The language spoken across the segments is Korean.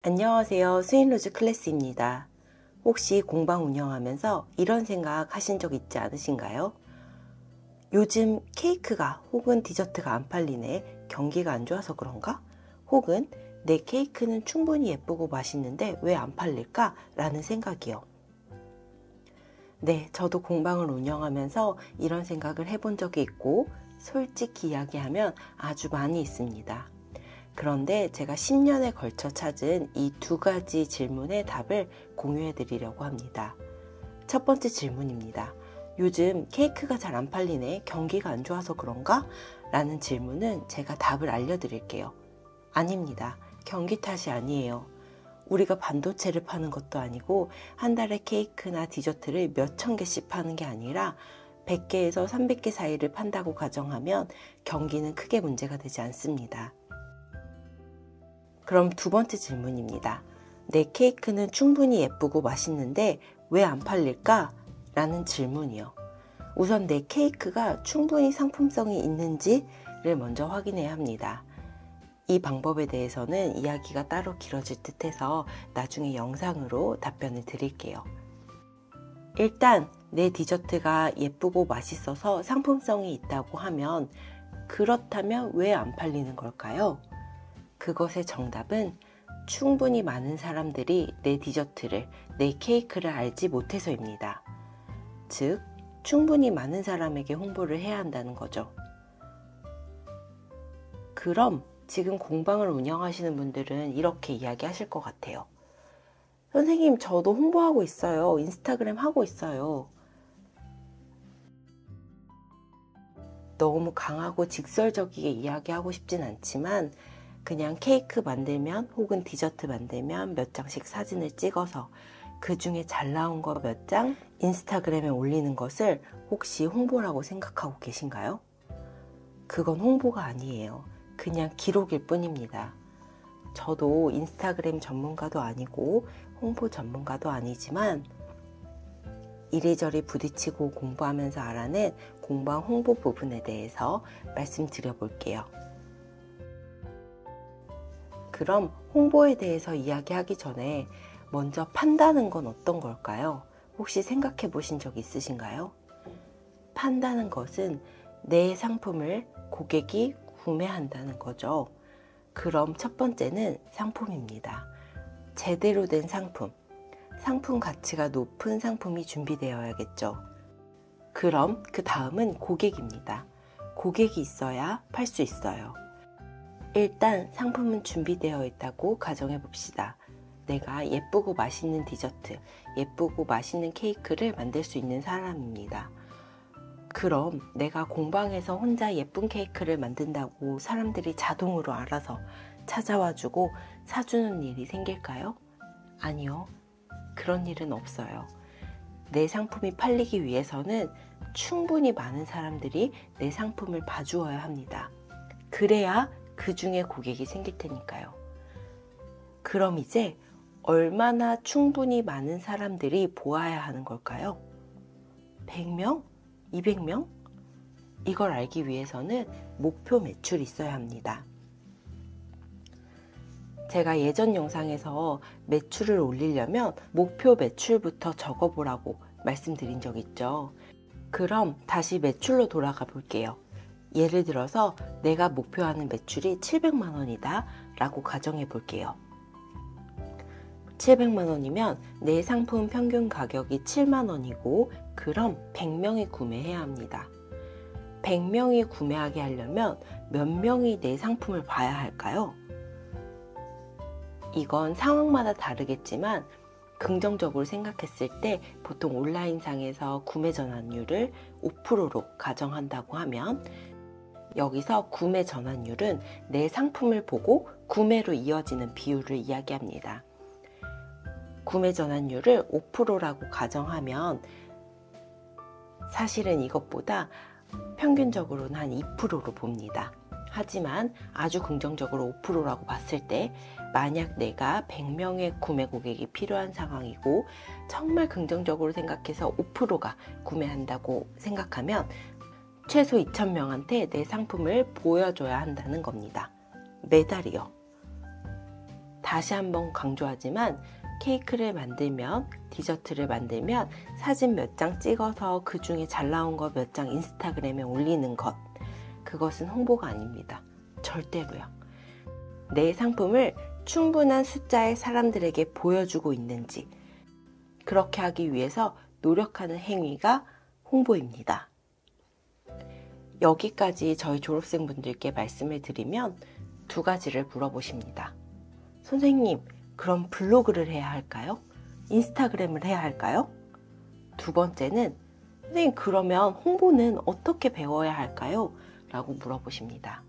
안녕하세요. 스윈로즈 클래스입니다. 혹시 공방 운영하면서 이런 생각 하신 적 있지 않으신가요? 요즘 케이크가 혹은 디저트가 안 팔리네. 경기가 안 좋아서 그런가? 혹은 내 케이크는 충분히 예쁘고 맛있는데 왜 안 팔릴까? 라는 생각이요. 네, 저도 공방을 운영하면서 이런 생각을 해본 적이 있고 솔직히 이야기하면 아주 많이 있습니다. 그런데 제가 10년에 걸쳐 찾은 이 두 가지 질문의 답을 공유해 드리려고 합니다. 첫 번째 질문입니다. 요즘 케이크가 잘 안 팔리네. 경기가 안 좋아서 그런가? 라는 질문은 제가 답을 알려드릴게요. 아닙니다. 경기 탓이 아니에요. 우리가 반도체를 파는 것도 아니고 한 달에 케이크나 디저트를 몇천 개씩 파는 게 아니라 100개에서 300개 사이를 판다고 가정하면 경기는 크게 문제가 되지 않습니다. 그럼 두 번째 질문입니다. 내 케이크는 충분히 예쁘고 맛있는데 왜 안 팔릴까? 라는 질문이요. 우선 내 케이크가 충분히 상품성이 있는지를 먼저 확인해야 합니다. 이 방법에 대해서는 이야기가 따로 길어질 듯해서 나중에 영상으로 답변을 드릴게요. 일단 내 디저트가 예쁘고 맛있어서 상품성이 있다고 하면 그렇다면 왜 안 팔리는 걸까요? 그것의 정답은 충분히 많은 사람들이 내 디저트를, 내 케이크를 알지 못해서입니다. 즉, 충분히 많은 사람에게 홍보를 해야 한다는 거죠. 그럼 지금 공방을 운영하시는 분들은 이렇게 이야기하실 것 같아요. 선생님, 저도 홍보하고 있어요. 인스타그램 하고 있어요. 너무 강하고 직설적이게 이야기하고 싶진 않지만 그냥 케이크 만들면 혹은 디저트 만들면 몇 장씩 사진을 찍어서 그 중에 잘 나온 거 몇 장 인스타그램에 올리는 것을 혹시 홍보라고 생각하고 계신가요? 그건 홍보가 아니에요. 그냥 기록일 뿐입니다. 저도 인스타그램 전문가도 아니고 홍보 전문가도 아니지만 이리저리 부딪히고 공부하면서 알아낸 공방 홍보 부분에 대해서 말씀드려 볼게요. 그럼 홍보에 대해서 이야기하기 전에 먼저 판다는 건 어떤 걸까요? 혹시 생각해 보신 적 있으신가요? 판다는 것은 내 상품을 고객이 구매한다는 거죠. 그럼 첫 번째는 상품입니다. 제대로 된 상품, 상품 가치가 높은 상품이 준비되어야겠죠. 그럼 그 다음은 고객입니다. 고객이 있어야 팔 수 있어요. 일단 상품은 준비되어 있다고 가정해 봅시다. 내가 예쁘고 맛있는 디저트, 예쁘고 맛있는 케이크를 만들 수 있는 사람입니다. 그럼 내가 공방에서 혼자 예쁜 케이크를 만든다고 사람들이 자동으로 알아서 찾아와 주고 사주는 일이 생길까요? 아니요. 그런 일은 없어요. 내 상품이 팔리기 위해서는 충분히 많은 사람들이 내 상품을 봐주어야 합니다. 그래야 그 중에 고객이 생길 테니까요. 그럼 이제 얼마나 충분히 많은 사람들이 보아야 하는 걸까요? 100명? 200명? 이걸 알기 위해서는 목표 매출이 있어야 합니다. 제가 예전 영상에서 매출을 올리려면 목표 매출부터 적어보라고 말씀드린 적 있죠. 그럼 다시 매출로 돌아가 볼게요. 예를 들어서 내가 목표하는 매출이 700만 원이다 라고 가정해 볼게요. 700만 원이면 내 상품 평균 가격이 7만 원이고 그럼 100명이 구매해야 합니다. 100명이 구매하게 하려면 몇 명이 내 상품을 봐야 할까요? 이건 상황마다 다르겠지만 긍정적으로 생각했을 때 보통 온라인상에서 구매 전환율을 5%로 가정한다고 하면 여기서 구매 전환율은 내 상품을 보고 구매로 이어지는 비율을 이야기합니다. 구매 전환율을 5%라고 가정하면 사실은 이것보다 평균적으로는 한 2%로 봅니다. 하지만 아주 긍정적으로 5%라고 봤을 때 만약 내가 100명의 구매 고객이 필요한 상황이고 정말 긍정적으로 생각해서 5%가 구매한다고 생각하면 최소 2,000명한테 내 상품을 보여줘야 한다는 겁니다. 매달이요. 다시 한번 강조하지만 케이크를 만들면, 디저트를 만들면 사진 몇 장 찍어서 그 중에 잘 나온 거 몇 장 인스타그램에 올리는 것, 그것은 홍보가 아닙니다. 절대로요. 내 상품을 충분한 숫자의 사람들에게 보여주고 있는지, 그렇게 하기 위해서 노력하는 행위가 홍보입니다. 여기까지 저희 졸업생분들께 말씀을 드리면 두 가지를 물어보십니다. 선생님, 그럼 블로그를 해야 할까요? 인스타그램을 해야 할까요? 두 번째는, 선생님, 그러면 홍보는 어떻게 배워야 할까요? 라고 물어보십니다.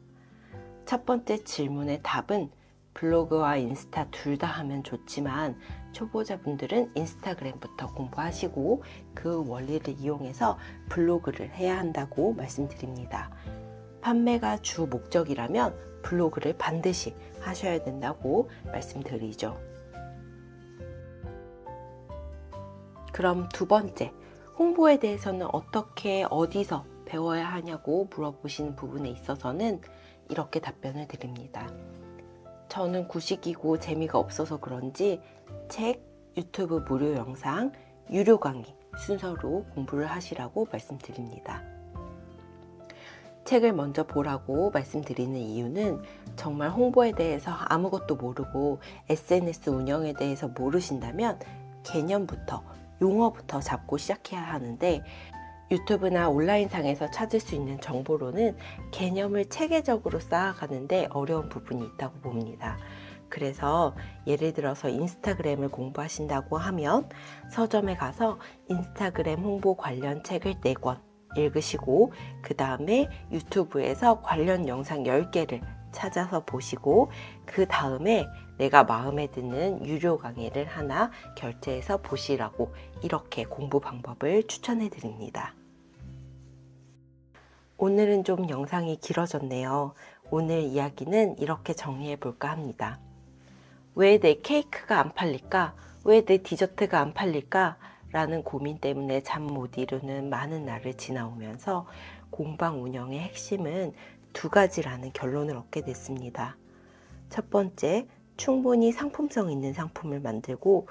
첫 번째 질문의 답은 블로그와 인스타 둘 다 하면 좋지만 초보자분들은 인스타그램부터 공부하시고 그 원리를 이용해서 블로그를 해야 한다고 말씀드립니다. 판매가 주 목적이라면 블로그를 반드시 하셔야 된다고 말씀드리죠. 그럼 두 번째, 홍보에 대해서는 어떻게 어디서 배워야 하냐고 물어보시는 부분에 있어서는 이렇게 답변을 드립니다. 저는 구식이고 재미가 없어서 그런지 책, 유튜브 무료 영상, 유료 강의 순서로 공부를 하시라고 말씀드립니다. 책을 먼저 보라고 말씀드리는 이유는 정말 홍보에 대해서 아무것도 모르고 SNS 운영에 대해서 모르신다면 개념부터, 용어부터 잡고 시작해야 하는데 유튜브나 온라인상에서 찾을 수 있는 정보로는 개념을 체계적으로 쌓아가는데 어려운 부분이 있다고 봅니다. 그래서 예를 들어서 인스타그램을 공부하신다고 하면 서점에 가서 인스타그램 홍보 관련 책을 4권 읽으시고 그 다음에 유튜브에서 관련 영상 10개를 찾아서 보시고 그 다음에 내가 마음에 드는 유료 강의를 하나 결제해서 보시라고 이렇게 공부 방법을 추천해 드립니다. 오늘은 좀 영상이 길어졌네요. 오늘 이야기는 이렇게 정리해 볼까 합니다. 왜 내 케이크가 안 팔릴까? 왜 내 디저트가 안 팔릴까? 라는 고민 때문에 잠 못 이루는 많은 날을 지나오면서 공방 운영의 핵심은 두 가지라는 결론을 얻게 됐습니다. 첫 번째, 충분히 상품성 있는 상품을 만들고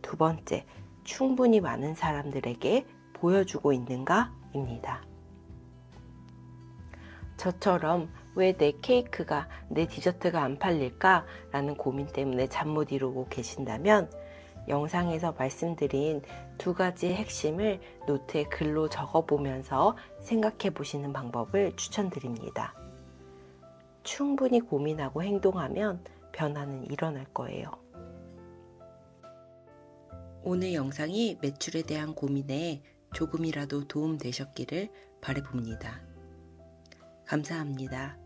두 번째, 충분히 많은 사람들에게 보여주고 있는가입니다. 저처럼 왜 내 케이크가, 내 디저트가 안 팔릴까? 라는 고민 때문에 잠 못 이루고 계신다면 영상에서 말씀드린 두 가지 핵심을 노트에 글로 적어보면서 생각해 보시는 방법을 추천드립니다. 충분히 고민하고 행동하면 변화는 일어날 거예요. 오늘 영상이 매출에 대한 고민에 조금이라도 도움 되셨기를 바라봅니다. 감사합니다.